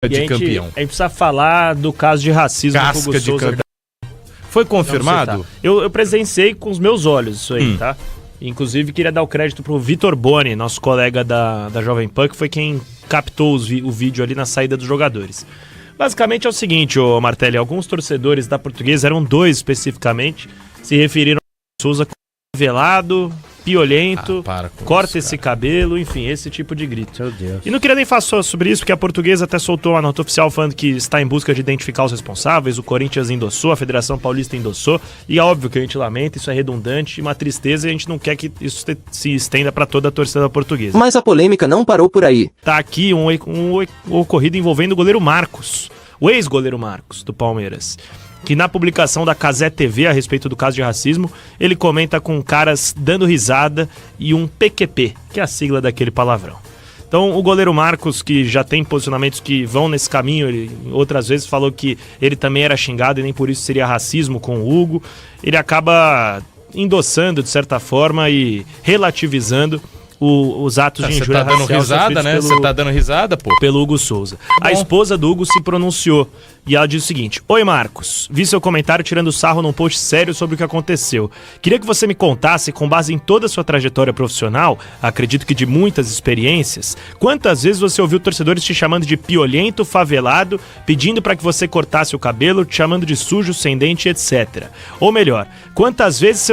de campeão. A gente precisa falar do caso de racismo Casca do Hugo de Souza. campeão. Foi confirmado? Eu presenciei com os meus olhos isso aí, tá? Inclusive, queria dar o crédito pro Vitor Boni, nosso colega da Jovem Pan, que foi quem captou o vídeo ali na saída dos jogadores. Basicamente é o seguinte, ô Martelli, alguns torcedores da Portuguesa, eram 2 especificamente, se referiram a Souza como velado, piolento, corta esse cabelo, enfim, esse tipo de grito. Meu Deus. E não queria nem falar só sobre isso, porque a Portuguesa até soltou uma nota oficial falando que está em busca de identificar os responsáveis, o Corinthians endossou, a Federação Paulista endossou, e é óbvio que a gente lamenta, isso é redundante, uma tristeza, e a gente não quer que isso se estenda para toda a torcida Portuguesa. Mas a polêmica não parou por aí. Tá aqui um ocorrido envolvendo o goleiro Marcos, o ex-goleiro Marcos, do Palmeiras, que na publicação da Cazé TV a respeito do caso de racismo, ele comenta com caras dando risada e um PQP, que é a sigla daquele palavrão. Então o goleiro Marcos, que já tem posicionamentos que vão nesse caminho, ele outras vezes falou que ele também era xingado e nem por isso seria racismo com o Hugo, ele acaba endossando de certa forma e relativizando os atos de injúria racial. Você tá dando risada, né? Você tá dando risada, pô. Pelo Hugo Souza. A esposa do Hugo se pronunciou e ela diz o seguinte: Oi, Marcos, vi seu comentário tirando sarro num post sério sobre o que aconteceu. Queria que você me contasse, com base em toda a sua trajetória profissional, acredito que de muitas experiências, quantas vezes você ouviu torcedores te chamando de piolento, favelado, pedindo para que você cortasse o cabelo, te chamando de sujo, sem dente, etc. Ou melhor, quantas vezes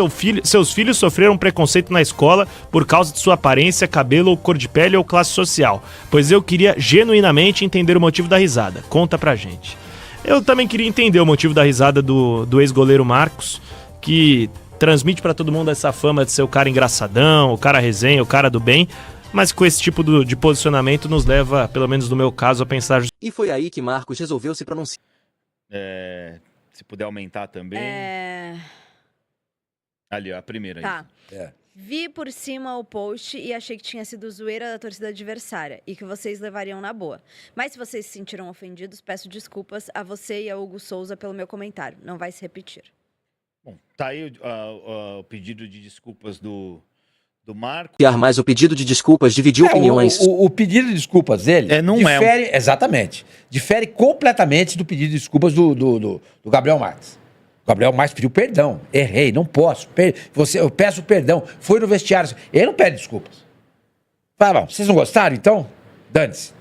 seus filhos sofreram preconceito na escola por causa de sua aparência, cabelo, ou cor de pele ou classe social? Pois eu queria genuinamente entender o motivo da risada. Conta pra gente. Eu também queria entender o motivo da risada do ex-goleiro Marcos, que transmite pra todo mundo essa fama de ser o cara engraçadão, o cara resenha, o cara do bem, mas com esse tipo de posicionamento nos leva, pelo menos no meu caso, a pensar... E foi aí que Marcos resolveu se pronunciar. Se puder aumentar também. Ali, ó, a primeira. Tá. Aí. Vi por cima o post e achei que tinha sido zoeira da torcida adversária e que vocês levariam na boa. Mas se vocês se sentiram ofendidos, peço desculpas a você e a Hugo Souza pelo meu comentário. Não vai se repetir. Bom, tá aí o pedido de desculpas do Marco. Mas o pedido de desculpas dividiu opiniões. O pedido de desculpas dele difere, exatamente, difere completamente do pedido de desculpas do Gabriel Marques. O Gabriel Marques pediu perdão. Errei, não posso. Eu peço perdão. Foi no vestiário. Ele não pede desculpas. Fala, vocês não gostaram, então? Dane-se.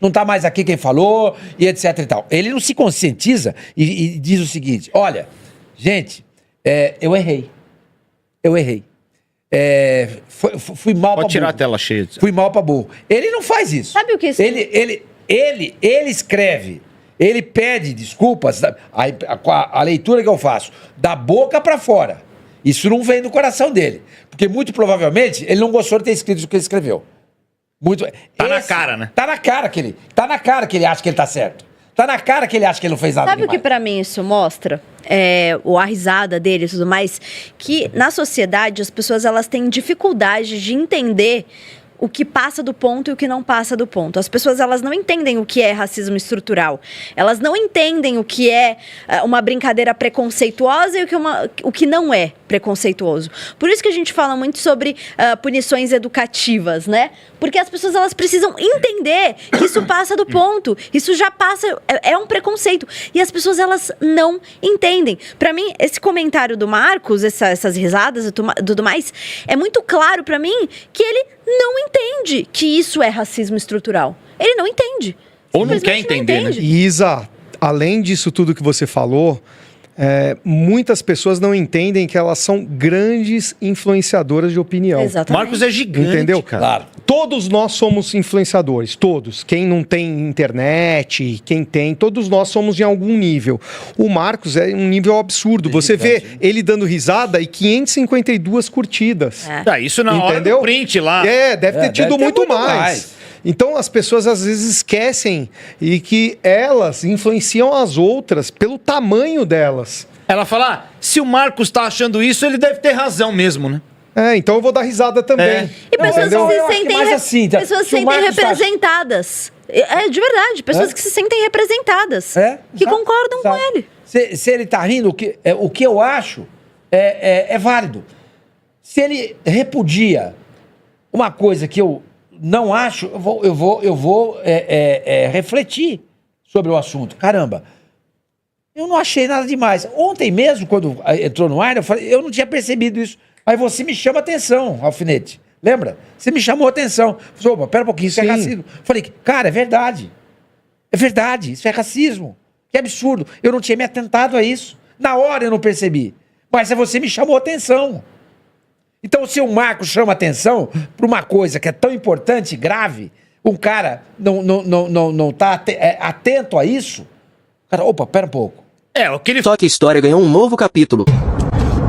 Não tá mais aqui quem falou, e etc e tal. Ele não se conscientiza e diz o seguinte: olha, gente, eu errei. Fui mal pra burro. Pode tirar a tela cheia. Fui mal pra burro. Ele não faz isso. Sabe o que isso... Ele escreve. Ele pede desculpas, a leitura que eu faço, da boca pra fora. Isso não vem do coração dele. Porque muito provavelmente ele não gostou de ter escrito o que ele escreveu. Na cara, né? Tá na cara que ele acha que ele tá certo. Tá na cara que ele acha que ele não fez nada Sabe o que pra mim isso mostra? A risada dele e tudo mais, que na sociedade as pessoas elas têm dificuldade de entender o que passa do ponto e o que não passa do ponto. As pessoas elas não entendem o que é racismo estrutural. Elas não entendem o que é uma brincadeira preconceituosa e o que não é preconceituoso. Por isso que a gente fala muito sobre punições educativas, né? Porque as pessoas elas precisam entender que isso passa do ponto. Isso já passa, é um preconceito. E as pessoas elas não entendem. Pra mim, esse comentário do Marcos, essas risadas e tudo mais, é muito claro pra mim que ele não entende que isso é racismo estrutural. Ele não entende. Ou não quer entender, né? E Isa, além disso tudo que você falou, muitas pessoas não entendem que elas são grandes influenciadoras de opinião. Exatamente. Marcos é gigante, entendeu? cara. Claro. Todos nós somos influenciadores, todos. Quem não tem internet, quem tem, todos nós somos de algum nível. O Marcos é um nível absurdo. Você vê ele dando risada e 552 curtidas. Isso na hora do print lá. Deve ter tido muito mais. Então as pessoas às vezes esquecem e que elas influenciam as outras pelo tamanho delas. Ela fala, se o Marcos tá achando isso, ele deve ter razão mesmo, né? Então eu vou dar risada também. E pessoas que se sentem representadas. De verdade, pessoas que se sentem representadas. Que concordam com ele. Se ele tá rindo, o que eu acho é válido. Se ele repudia uma coisa que eu não acho, eu vou refletir sobre o assunto. Caramba, eu não achei nada demais. Ontem mesmo, quando entrou no ar, eu não tinha percebido isso. Aí você me chama atenção, Alfinete. Lembra? Você me chamou atenção. Falei, opa, pera um pouquinho, isso é racismo. Falei, cara, é verdade. É verdade, isso é racismo. Que absurdo. Eu não tinha me atentado a isso. Na hora eu não percebi. Mas você me chamou atenção. Então, se o Marcos chama atenção para uma coisa que é tão importante e grave, um cara não tá atento a isso, cara, opa, pera um pouco. O que ele Só que a história ganhou um novo capítulo.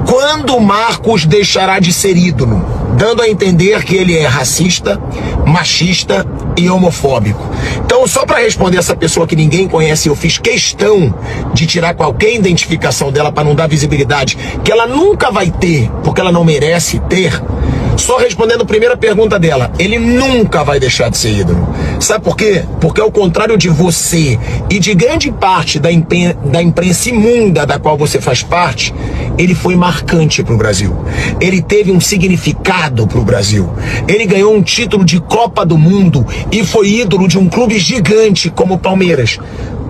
Quando o Marcos deixará de ser ídolo, dando a entender que ele é racista, machista e homofóbico. Então, só para responder essa pessoa que ninguém conhece, eu fiz questão de tirar qualquer identificação dela para não dar visibilidade, que ela nunca vai ter, porque ela não merece ter. Só respondendo a primeira pergunta dela, ele nunca vai deixar de ser ídolo. Sabe por quê? Porque ao contrário de você e de grande parte da imprensa imunda da qual você faz parte, ele foi marcante para o Brasil. Ele teve um significado para o Brasil. Ele ganhou um título de Copa do Mundo e foi ídolo de um clube gigante como o Palmeiras.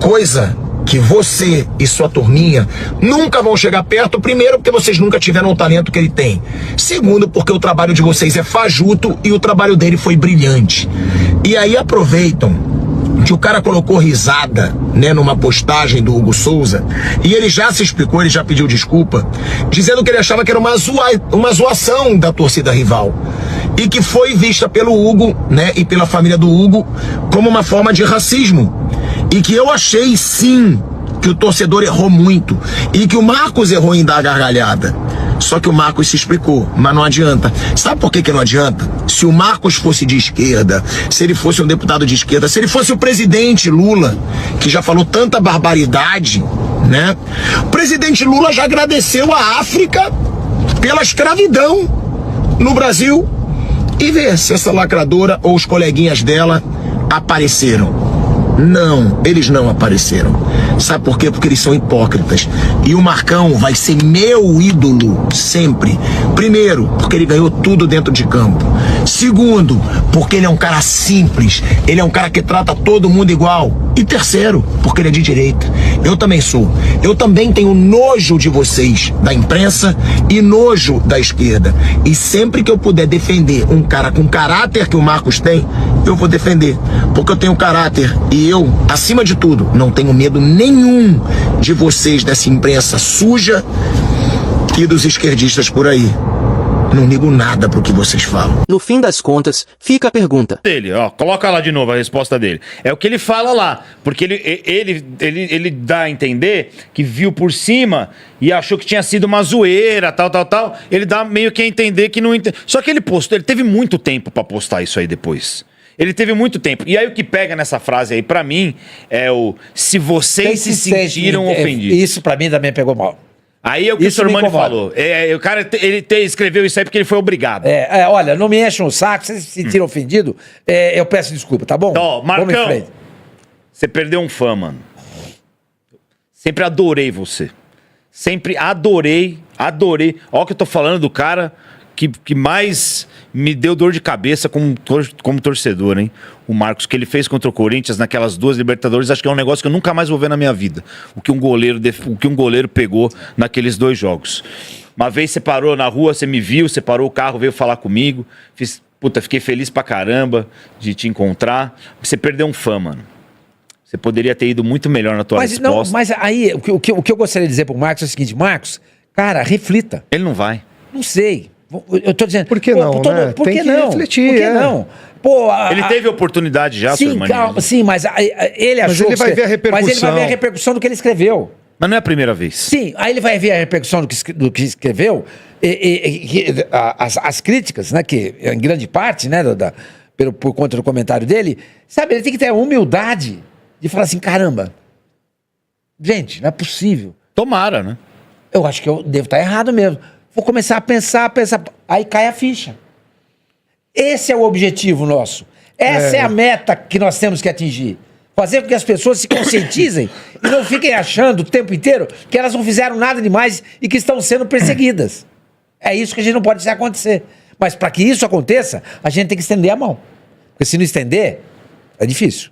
Coisa que você e sua turminha nunca vão chegar perto, primeiro porque vocês nunca tiveram o talento que ele tem, segundo porque o trabalho de vocês é fajuto e o trabalho dele foi brilhante. E aí aproveitam que o cara colocou risada, né, numa postagem do Hugo Souza, e ele já se explicou, ele já pediu desculpa, dizendo que ele achava que era uma zoação da torcida rival, e que foi vista pelo Hugo, né, e pela família do Hugo como uma forma de racismo. E que eu achei, sim, que o torcedor errou muito. E que o Marcos errou em dar a gargalhada. Só que o Marcos se explicou, mas não adianta. Sabe por que não adianta? Se o Marcos fosse de esquerda, se ele fosse um deputado de esquerda, se ele fosse o presidente Lula, que já falou tanta barbaridade, né? O presidente Lula já agradeceu a África pela escravidão no Brasil. E vê se essa lacradora ou os coleguinhas dela apareceram. Não, eles não apareceram. Sabe por quê? Porque eles são hipócritas. E o Marcão vai ser meu ídolo sempre. Primeiro, porque ele ganhou tudo dentro de campo. Segundo, porque ele é um cara simples. Ele é um cara que trata todo mundo igual. E terceiro, porque ele é de direita. Eu também sou. Eu também tenho nojo de vocês, da imprensa, e nojo da esquerda. E sempre que eu puder defender um cara com caráter que o Marcos tem, eu vou defender. Porque eu tenho caráter. E eu, acima de tudo, não tenho medo nenhum de vocês, dessa imprensa suja e dos esquerdistas por aí. Não ligo nada pro que vocês falam. No fim das contas, fica a pergunta. dele, coloca lá de novo a resposta dele. É o que ele fala lá, porque ele dá a entender que viu por cima e achou que tinha sido uma zoeira, tal. Ele dá meio que a entender que não entende. Só que ele teve muito tempo pra postar isso aí depois. Ele teve muito tempo. E aí o que pega nessa frase aí, pra mim, é o se vocês se sentiram ofendidos. Isso pra mim também pegou mal. Aí é o que isso o Sormani falou. O cara escreveu isso aí porque ele foi obrigado. Olha, não me enchem o saco, se vocês se sentiram ofendidos, eu peço desculpa, tá bom? Então, Marcão, você perdeu um fã, mano. Sempre adorei você. Sempre adorei. Olha o que eu tô falando do cara que mais me deu dor de cabeça como torcedor, hein? O Marcos, que ele fez contra o Corinthians naquelas 2 Libertadores, acho que é um negócio que eu nunca mais vou ver na minha vida. O que um goleiro pegou naqueles 2 jogos. Uma vez você parou na rua, você me viu, você parou o carro, veio falar comigo. Fiquei feliz pra caramba de te encontrar. Você perdeu um fã, mano. Você poderia ter ido muito melhor na tua resposta. Mas aí, o que eu gostaria de dizer pro Marcos é o seguinte, Marcos, cara, reflita. Ele não vai. Não sei. Eu tô dizendo... Por que não, né? Por Tem que que não? refletir, Por que não? Ele teve oportunidade já, sim, calma, sim, mas ele achou... Mas ele vai ver a repercussão. Mas ele vai ver a repercussão do que ele escreveu. Mas não é a primeira vez. Sim, aí ele vai ver a repercussão do que escreveu, as críticas, né, que em grande parte, né, por conta do comentário dele, sabe, ele tem que ter a humildade de falar assim, caramba, gente, não é possível. Tomara, né? Eu acho que eu devo estar errado mesmo. Vou começar a pensar, aí cai a ficha. Esse é o objetivo nosso. Essa é a meta que nós temos que atingir. Fazer com que as pessoas se conscientizem e não fiquem achando o tempo inteiro que elas não fizeram nada demais e que estão sendo perseguidas. É isso que a gente não pode deixar acontecer. Mas para que isso aconteça, a gente tem que estender a mão. Porque se não estender, é difícil.